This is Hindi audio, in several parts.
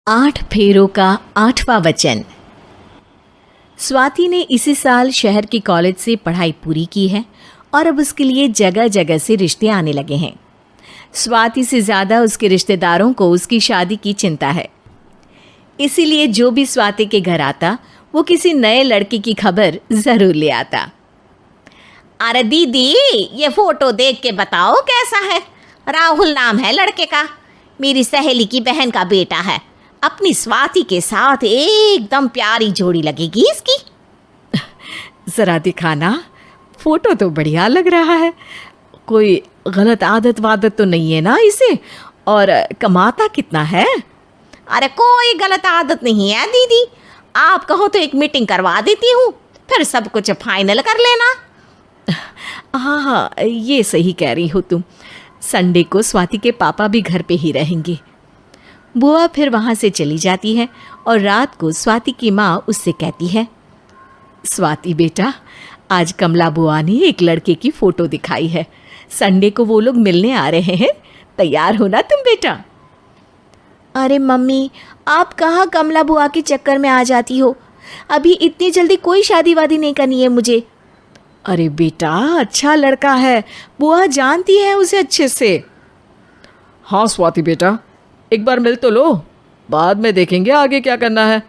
8 फेरों का 8वां वचन। स्वाति ने इसी साल शहर के कॉलेज से पढ़ाई पूरी की है और अब उसके लिए जगह जगह से रिश्ते आने लगे हैं। स्वाति से ज़्यादा उसके रिश्तेदारों को उसकी शादी की चिंता है, इसीलिए जो भी स्वाति के घर आता वो किसी नए लड़के की खबर ज़रूर ले आता। अरे दीदी, ये फोटो देख के बताओ कैसा है। राहुल नाम है लड़के का, मेरी सहेली की बहन का बेटा है। अपनी स्वाति के साथ एकदम प्यारी जोड़ी लगेगी इसकी। ज़रा दिखाना, फोटो तो बढ़िया लग रहा है। कोई गलत आदत वादत तो नहीं है ना इसे? और कमाता कितना है? अरे कोई गलत आदत नहीं है दीदी, आप कहो तो एक मीटिंग करवा देती हूँ, फिर सब कुछ फाइनल कर लेना। हाँ हाँ, ये सही कह रही हो तुम। संडे को स्वाति के पापा भी घर पे ही रहेंगे। बुआ फिर वहाँ से चली जाती है और रात को स्वाति की माँ उससे कहती है, स्वाति बेटा, आज कमला बुआ ने एक लड़के की फ़ोटो दिखाई है। संडे को वो लोग मिलने आ रहे हैं, तैयार हो ना तुम बेटा? अरे मम्मी, आप कहाँ कमला बुआ के चक्कर में आ जाती हो? अभी इतनी जल्दी कोई शादी वादी नहीं करनी है मुझे। अरे बेटा, अच्छा लड़का है, बुआ जानती है उसे अच्छे से। हाँ स्वाति बेटा, एक बार मिल तो लो, बाद में देखेंगे आगे क्या करना है।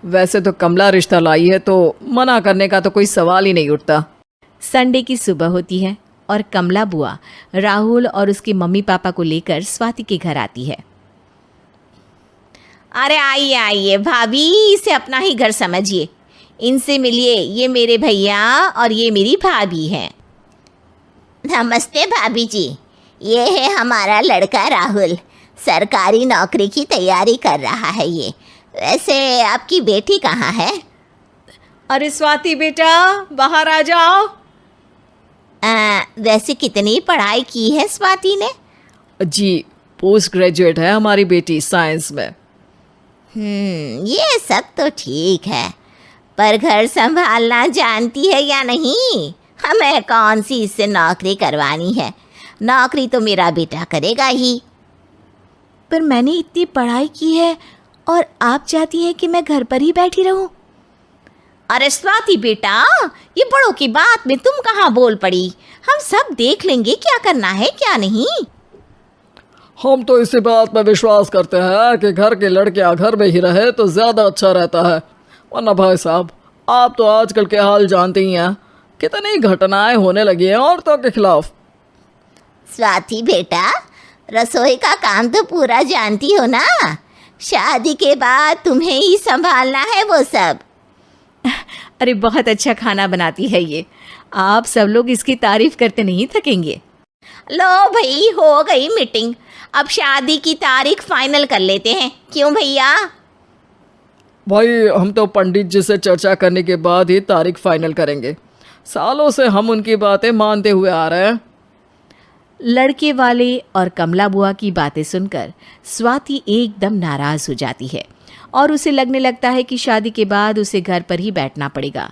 वैसे तो कमला रिश्ता लाई है तो मना करने का तो कोई सवाल ही नहीं उठता। संडे की सुबह होती है और कमला बुआ राहुल और उसके मम्मी पापा को लेकर स्वाति के घर आती है। अरे आइए आइए भाभी, इसे अपना ही घर समझिए, इनसे मिलिए। ये मेरे भैया और ये मेरी भाभी हैं। नमस्ते भाभी जी, ये है हमारा लड़का राहुल, सरकारी नौकरी की तैयारी कर रहा है ये। वैसे आपकी बेटी कहाँ है? अरे स्वाति बेटा, बाहर आ जाओ। वैसे कितनी पढ़ाई की है स्वाति ने? जी, पोस्ट ग्रेजुएट है हमारी बेटी साइंस में। ये सब तो ठीक है, पर घर संभालना जानती है या नहीं? हमें कौन सी इससे नौकरी करवानी है, नौकरी तो मेरा बेटा करेगा ही। पर मैंने इतनी पढ़ाई की है और आप चाहती हैं कि मैं घर पर ही बैठी रहूं? अरे स्वाति बेटा, ये बड़ों की बात में तुम कहाँ बोल पड़ी? हम सब देख लेंगे क्या करना है क्या नहीं। हम तो इसी बात में विश्वास करते हैं कि घर के लड़कियां घर में ही रहे तो ज़्यादा अच्छा रहता है, वरना भाई साहब आप तो आजकल के हाल जानते ही हैं, कितनी घटनाएं होने लगी हैं औरतों के खिलाफ। स्वाति बेटा, रसोई का काम तो पूरा जानती हो ना? शादी के बाद तुम्हें ही संभालना है वो सब। अरे बहुत अच्छा खाना बनाती है ये, आप सब लोग इसकी तारीफ करते नहीं थकेंगे। लो भाई, हो गई मीटिंग, अब शादी की तारीख फाइनल कर लेते हैं, क्यों भैया? भाई हम तो पंडित जी से चर्चा करने के बाद ही तारीख फाइनल करेंगे, सालों से हम उनकी बातें मानते हुए आ रहे हैं। लड़के वाले और कमला बुआ की बातें सुनकर स्वाति एकदम नाराज़ हो जाती है और उसे लगने लगता है कि शादी के बाद उसे घर पर ही बैठना पड़ेगा।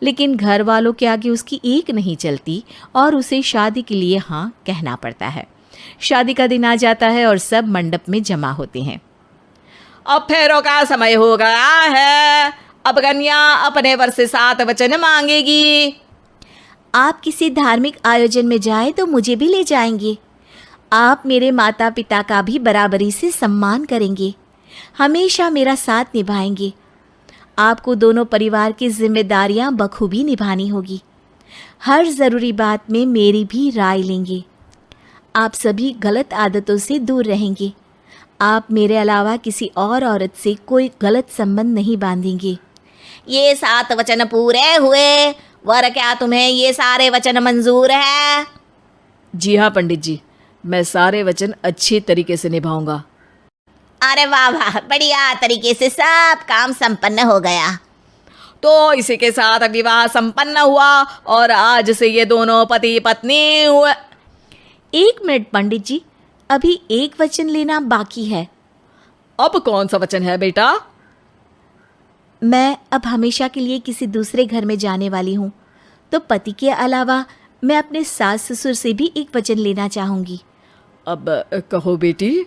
लेकिन घर वालों के आगे उसकी एक नहीं चलती और उसे शादी के लिए हाँ कहना पड़ता है। शादी का दिन आ जाता है और सब मंडप में जमा होते हैं। अब फेरों का समय हो गया है, अब कन्या अपने वर से 7 वचन मांगेगी। आप किसी धार्मिक आयोजन में जाएं तो मुझे भी ले जाएंगे। आप मेरे माता पिता का भी बराबरी से सम्मान करेंगे, हमेशा मेरा साथ निभाएंगे। आपको दोनों परिवार की जिम्मेदारियां बखूबी निभानी होगी। हर ज़रूरी बात में मेरी भी राय लेंगे। आप सभी गलत आदतों से दूर रहेंगे। आप मेरे अलावा किसी और औरत से कोई गलत संबंध नहीं बांधेंगे। ये 7 वचन पूरे हुए, वर क्या तुम्हें ये सारे वचन मंजूर है? जी हाँ पंडित जी, मैं सारे वचन अच्छी तरीके से निभाऊंगा। अरे वाह वाह, बढ़िया तरीके से सब काम संपन्न हो गया। तो इसी के साथ विवाह संपन्न हुआ और आज से ये दोनों पति पत्नी हुए। 1 मिनट पंडित जी, अभी एक वचन लेना बाकी है। अब कौन सा वचन है बेटा? मैं अब हमेशा के लिए किसी दूसरे घर में जाने वाली हूँ, तो पति के अलावा मैं अपने सास ससुर से भी एक वचन लेना चाहूँगी। अब कहो बेटी।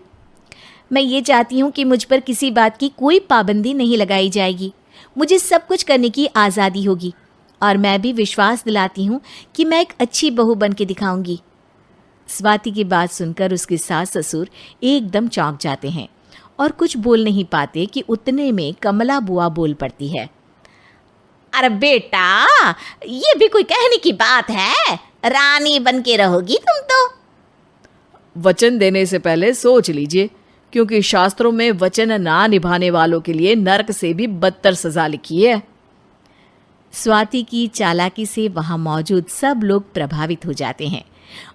मैं ये चाहती हूँ कि मुझ पर किसी बात की कोई पाबंदी नहीं लगाई जाएगी। मुझे सब कुछ करने की आज़ादी होगी और मैं भी विश्वास दिलाती हूँ कि मैं एक अच्छी बहू बन के दिखाऊंगी। स्वाति की बात सुनकर उसके सास ससुर एकदम चौंक जाते हैं और कुछ बोल नहीं पाते कि उतने में कमला बुआ बोल पड़ती है। अरे बेटा, ये भी कोई कहने की बात है? रानी बन के रहोगी तुम तो। वचन देने से पहले सोच लीजिए, क्योंकि शास्त्रों में वचन ना निभाने वालों के लिए नरक से भी बदतर सजा लिखी है। स्वाति की चालाकी से वहाँ मौजूद सब लोग प्रभावित हो जाते हैं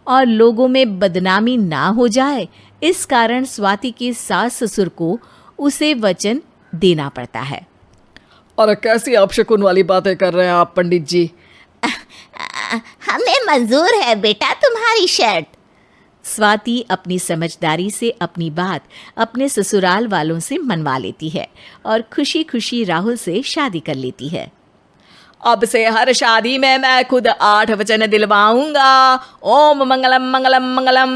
और लोगों में बदनामी ना हो जाए, इस कारण स्वाति के सास ससुर को उसे वचन देना पड़ता है। अरे कैसी अपशकुन वाली बातें कर रहे हैं आप पंडित जी। हमें मंजूर है बेटा तुम्हारी शर्त। स्वाति अपनी समझदारी से अपनी बात अपने ससुराल वालों से मनवा लेती है और खुशी खुशी राहुल से शादी कर लेती है। अब से हर शादी में मैं खुद 8 वचन दिलवाऊंगा। ओम मंगलम मंगलम मंगलम।